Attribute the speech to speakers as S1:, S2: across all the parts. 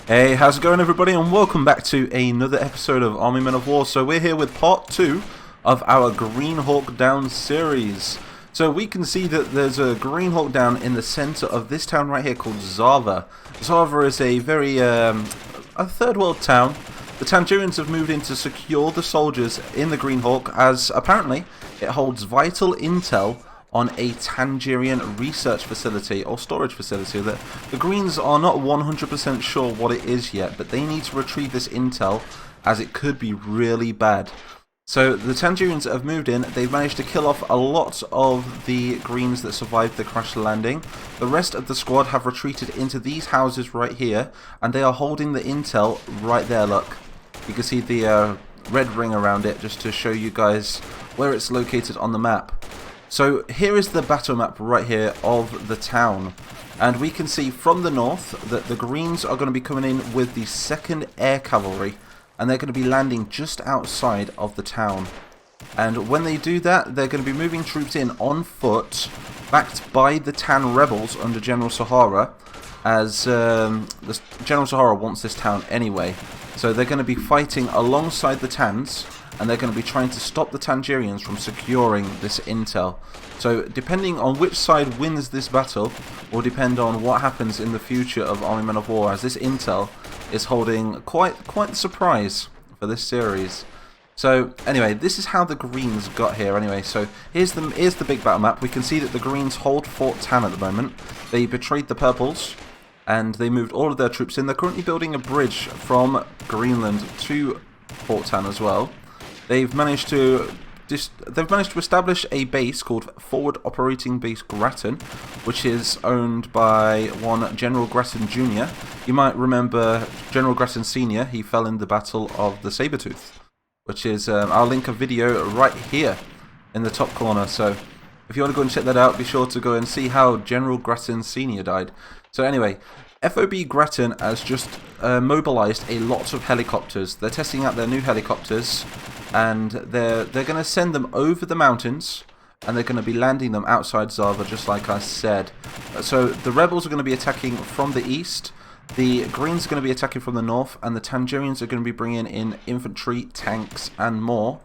S1: Hey, how's it going everybody, and welcome back to another episode of Army Men of War. So we're here with part 2 of our Green Hawk Down series. So we can see that there's a Green Hawk Down in the center of this town right here called Zava. Zava is a very, a third world town. The Tangerians have moved in to secure the soldiers in the Green Hawk, as apparently it holds vital intel on a Tangerian research facility or storage facility that the Greens are not 100% sure what it is yet, but they need to retrieve this intel as it could be really bad. So the Tangerians that have moved in, they've managed to kill off a lot of the Greens that survived the crash landing. The rest of the squad have retreated into these houses right here, and they are holding the intel right there. Look, you can see the red ring around it just to show you guys where it's located on the map. So here is the battle map right here of the town, and we can see from the north that the Greens are going to be coming in with the 2nd Air Cavalry, and they're going to be landing just outside of the town. And when they do that, they're going to be moving troops in on foot, backed by the Tan rebels under General Sahara, as General Sahara wants this town anyway. So they're going to be fighting alongside the Tans, and they're going to be trying to stop the Tangerians from securing this intel. So depending on which side wins this battle will depend on what happens in the future of Army Men of War, as this intel is holding quite the surprise for this series. So anyway, this is how the Greens got here anyway. So here's the big battle map. We can see that the Greens hold Fort Tan at the moment. They betrayed the Purples and they moved all of their troops in. They're currently building a bridge from Greenland to Fort Tan as well. They've managed to establish a base called Forward Operating Base Grattan, which is owned by one General Grattan Jr. You might remember General Grattan Sr. He fell in the Battle of the Sabretooth, which is, I'll link a video right here in the top corner. So if you want to go and check that out, be sure to go and see how General Grattan Sr. died. So anyway, FOB Grattan has just mobilized a lot of helicopters. They're testing out their new helicopters, and they're going to send them over the mountains, and they're going to be landing them outside Zava, just like I said. So the rebels are going to be attacking from the east, the Greens are going to be attacking from the north, and the Tangerians are going to be bringing in infantry, tanks, and more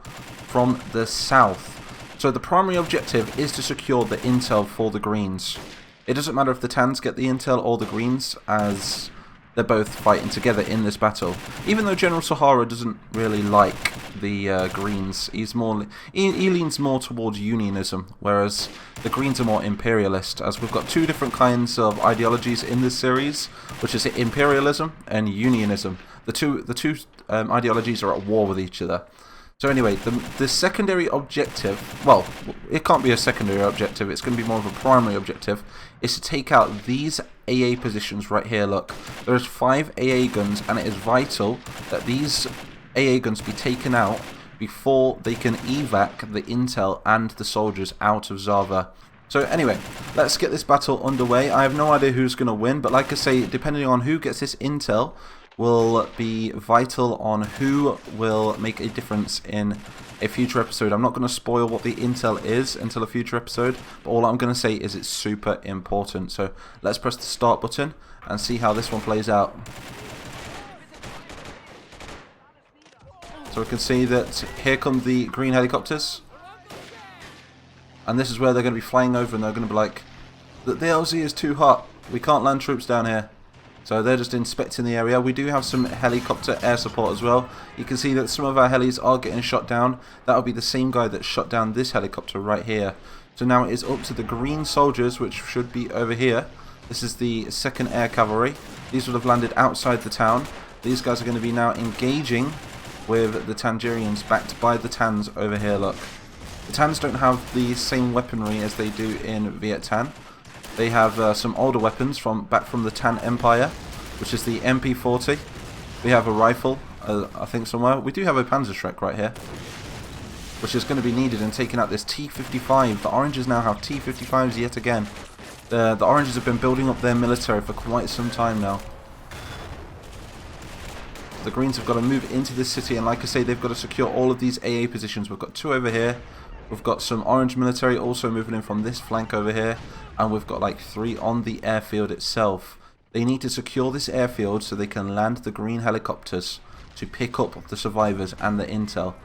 S1: from the south. So the primary objective is to secure the intel for the Greens. It doesn't matter if the Tans get the intel or the Greens, as they're both fighting together in this battle. Even though General Sahara doesn't really like the Greens, he leans more towards unionism, whereas the Greens are more imperialist, as we've got two different kinds of ideologies in this series, which is imperialism and unionism. The two ideologies are at war with each other. So anyway, the secondary objective, well, it can't be a secondary objective, it's going to be more of a primary objective, is to take out these AA positions right here. Look, there's 5 AA guns, and it is vital that these AA guns be taken out before they can evac the intel and the soldiers out of Zava. So anyway, let's get this battle underway. I have no idea who's going to win, but like I say, depending on who gets this intel will be vital on who will make a difference in a future episode. I'm not going to spoil what the intel is until a future episode, but all I'm going to say is it's super important. So let's press the start button and see how this one plays out. So we can see that here come the green helicopters, and this is where they're going to be flying over, and they're going to be like, the LZ is too hot, we can't land troops down here. So they're just inspecting the area. We do have some helicopter air support as well. You can see that some of our helis are getting shot down. That'll be the same guy that shot down this helicopter right here. So now it is up to the green soldiers, which should be over here. This is the 2nd Air Cavalry. These would have landed outside the town. These guys are going to be now engaging with the Tangerians, backed by the Tans over here. Look, the Tans don't have the same weaponry as they do in Vietnam. They have some older weapons back from the Tan Empire, which is the MP40. We have a rifle, I think somewhere. We do have a Panzerschreck right here, which is going to be needed in taking out this T-55. The Oranges now have T-55s yet again. The Oranges have been building up their military for quite some time now. The Greens have got to move into this city, and like I say, they've got to secure all of these AA positions. We've got 2 over here. We've got some Orange military also moving in from this flank over here, and we've got like 3 on the airfield itself. They need to secure this airfield so they can land the green helicopters to pick up the survivors and the intel.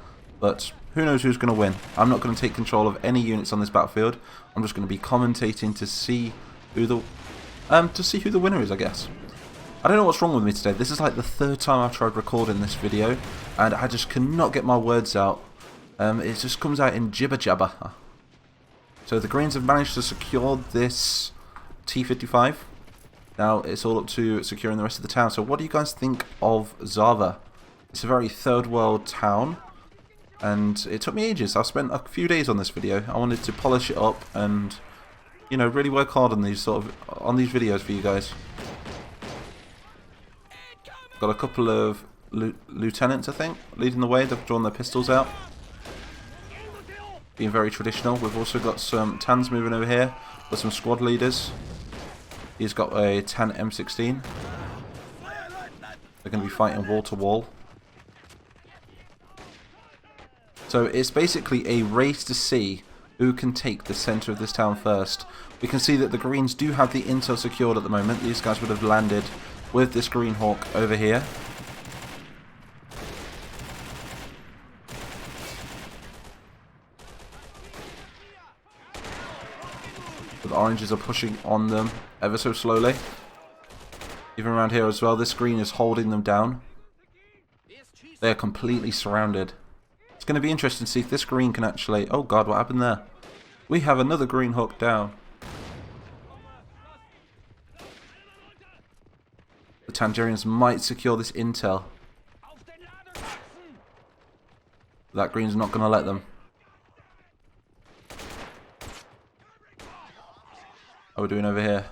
S1: But who knows who's going to win. I'm not going to take control of any units on this battlefield. I'm just going to be commentating to see who the winner is, I guess. I don't know what's wrong with me today. This is like the third time I've tried recording this video, and I just cannot get my words out. It just comes out in jibber jabber. So the Greens have managed to secure this T-55. Now it's all up to securing the rest of the town. So what do you guys think of Zava? It's a very third world town, and it took me ages. I've spent a few days on this video. I wanted to polish it up and, you know, really work hard on these videos for you guys. Got a couple of lieutenants, I think, leading the way. They've drawn their pistols out, being very traditional. We've also got some Tans moving over here. Got some squad leaders. He's got a Tan M16. They're going to be fighting wall to wall. So it's basically a race to see who can take the centre of this town first. We can see that the Greens do have the intel secured at the moment. These guys would have landed with this Green Hawk over here. The oranges are pushing on them ever so slowly. Even around here as well, this green is holding them down. They are completely surrounded. It's going to be interesting to see if this green can actually... Oh god, what happened there? We have another Green Hawk down. The Tangerians might secure this intel. That green's not going to let them. How are we doing over here?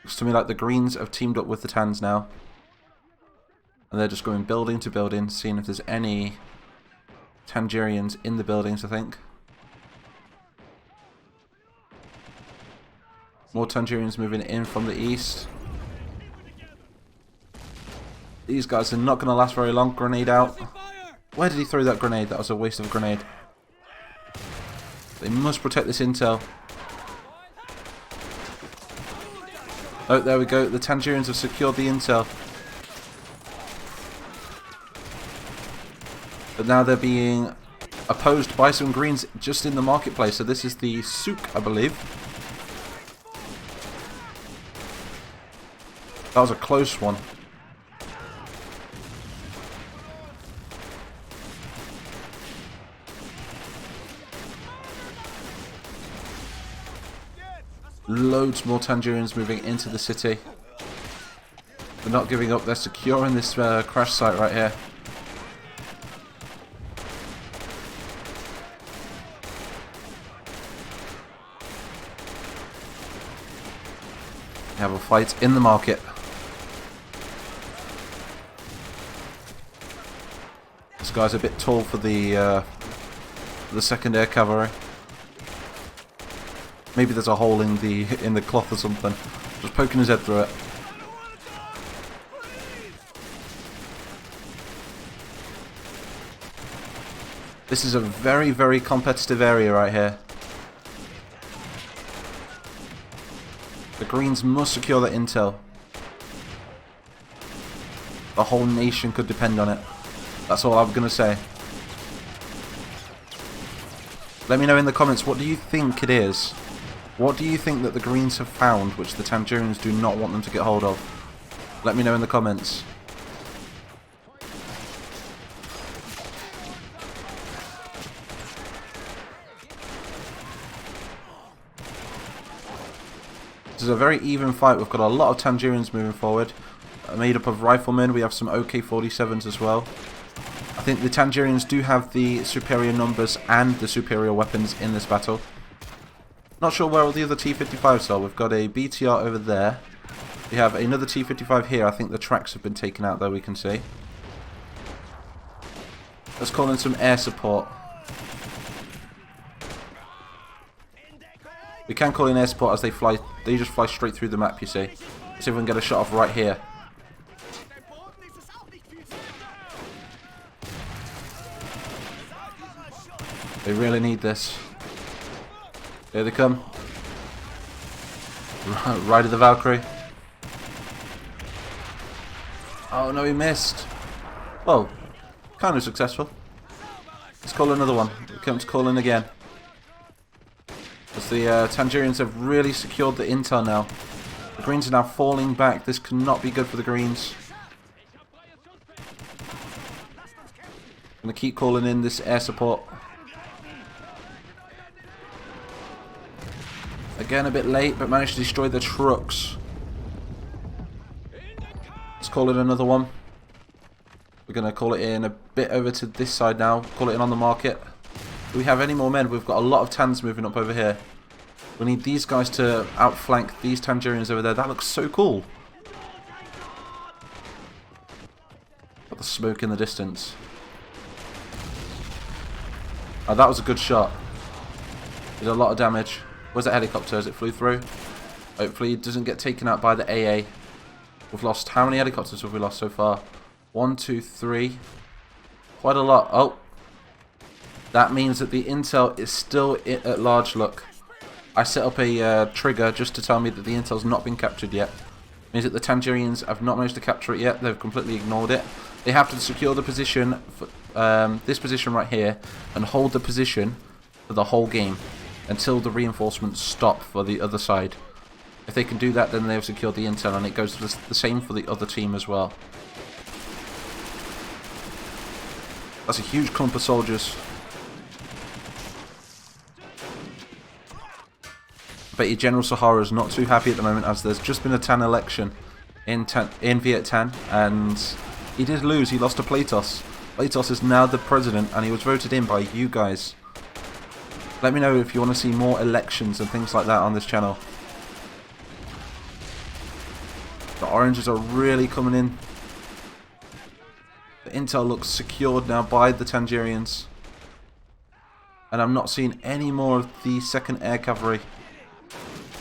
S1: Looks to me like the Greens have teamed up with the Tans now. And they're just going building to building, seeing if there's any Tangerians in the buildings, I think. More Tangerians moving in from the east. These guys are not going to last very long. Grenade out. Where did he throw that grenade? That was a waste of a grenade. They must protect this intel. Oh, there we go. The Tangerians have secured the intel. But now they're being opposed by some Greens just in the marketplace. So this is the souk, I believe. That was a close one. Loads more Tangerians moving into the city. They're not giving up. They're securing this crash site right here. We have a fight in the market. This guy's a bit tall for the second air cavalry. Maybe there's a hole in the cloth or something. Just poking his head through it. This is a very, very competitive area right here. The Greens must secure that intel. The whole nation could depend on it. That's all I'm going to say. Let me know in the comments, what do you think it is? What do you think that the Greens have found which the Tangerians do not want them to get hold of? Let me know in the comments. This is a very even fight. We've got a lot of Tangerians moving forward. Made up of riflemen. We have some AK-47s as well. I think the Tangerians do have the superior numbers and the superior weapons in this battle. Not sure where all the other T-55s are. We've got a BTR over there. We have another T-55 here. I think the tracks have been taken out there, we can see. Let's call in some air support. We can call in air support as they fly. They just fly straight through the map, you see. Let's see if we can get a shot off right here. They really need this. Here they come. Ride of the Valkyrie. Oh no, he missed. Well, kind of successful. Let's call another one. It comes calling again. As the Tangerians have really secured the intel now. The Greens are now falling back. This cannot be good for the Greens. I'm going to keep calling in this air support. Again, a bit late, but managed to destroy the trucks. Let's call it another one. We're going to call it in a bit over to this side now. Call it in on the market. Do we have any more men? We've got a lot of Tans moving up over here. We need these guys to outflank these Tangerians over there. That looks so cool. Got the smoke in the distance. Oh, that was a good shot. Did a lot of damage. Where's that helicopter as it flew through? Hopefully it doesn't get taken out by the AA. We've lost, how many helicopters have we lost so far? 1, 2, 3. Quite a lot. Oh. That means that the intel is still at large. Look. I set up a trigger just to tell me that the intel's not been captured yet. It means that the Tangerians have not managed to capture it yet. They've completely ignored it. They have to secure the position, for, this position right here, and hold the position for the whole game until the reinforcements stop for the other side. If they can do that, then they've secured the intel, and it goes the same for the other team as well. That's a huge clump of soldiers. I bet you General Sahara is not too happy at the moment, as there's just been a Tan election in Viet-Tan, and he did lose. He lost to Platos. Platos is now the president, and he was voted in by you guys. Let me know if you want to see more elections and things like that on this channel. The oranges are really coming in. The intel looks secured now by the Tangerians. And I'm not seeing any more of the 2nd Air Cavalry.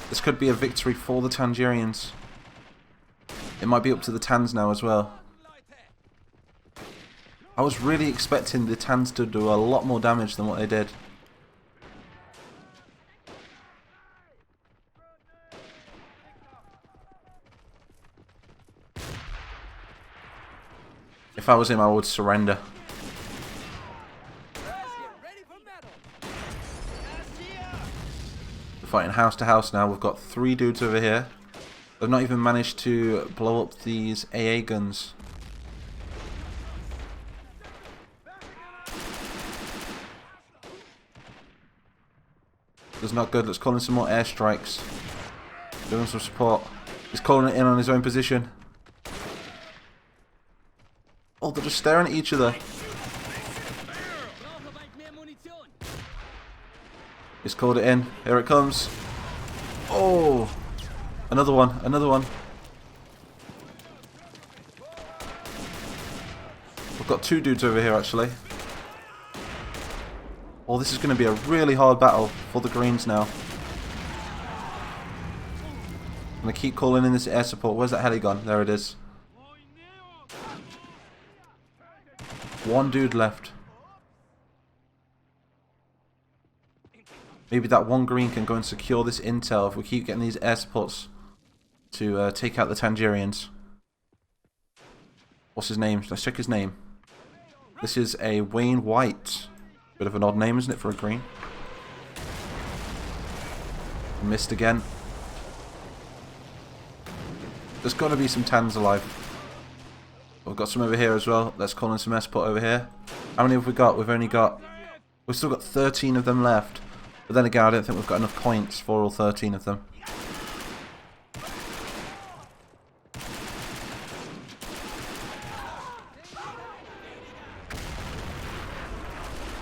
S1: This could be a victory for the Tangerians. It might be up to the Tans now as well. I was really expecting the Tans to do a lot more damage than what they did. If I was him, I would surrender. We're fighting house to house now. We've got 3 dudes over here. They've not even managed to blow up these AA guns. That's not good. Let's call in some more airstrikes. Give him some support. He's calling it in on his own position. Oh, they're just staring at each other. He's called it in. Here it comes. Oh! Another one. Another one. We've got 2 dudes over here, actually. Oh, this is going to be a really hard battle for the Greens now. I'm going to keep calling in this air support. Where's that heli gone? There it is. 1 dude left. Maybe that 1 green can go and secure this intel if we keep getting these air supports to take out the Tangerians. What's his name? Let's check his name. This is a Wayne White. Bit of an odd name, isn't it, for a green? Missed again. There's got to be some Tans alive. We've got some over here as well. Let's call in some air support over here. How many have we got? We've still got 13 of them left. But then again, I don't think we've got enough points for all 13 of them.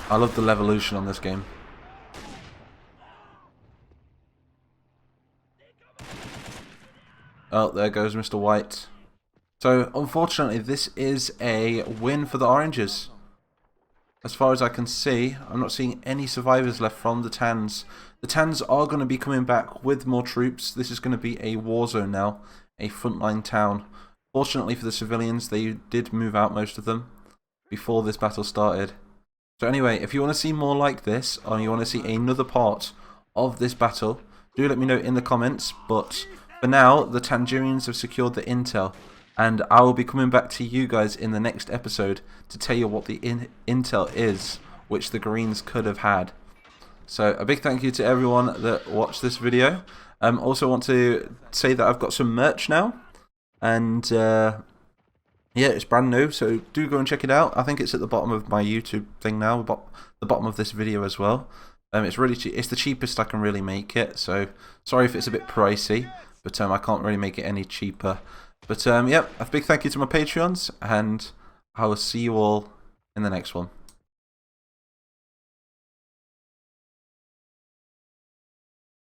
S1: I love the levolution on this game. Oh, there goes Mr. White. So, unfortunately, this is a win for the Oranges. As far as I can see, I'm not seeing any survivors left from the Tans. The Tans are going to be coming back with more troops. This is going to be a war zone now, a frontline town. Fortunately for the civilians, they did move out, most of them, before this battle started. So anyway, if you want to see more like this, or you want to see another part of this battle, do let me know in the comments. But for now, the Tangerians have secured the intel. and I will be coming back to you guys in the next episode to tell you what the intel is which the Greens could have had. So a big thank you to everyone that watched this video. Also want to say that I've got some merch now, and yeah, it's brand new, so do go and check it out. I think it's at the bottom of my YouTube thing now, the bottom of this video as well. It's really cheap. It's the cheapest I can really make it, so sorry if it's a bit pricey, but I can't really make it any cheaper. But yeah, a big thank you to my Patreons, and I will see you all in the next one.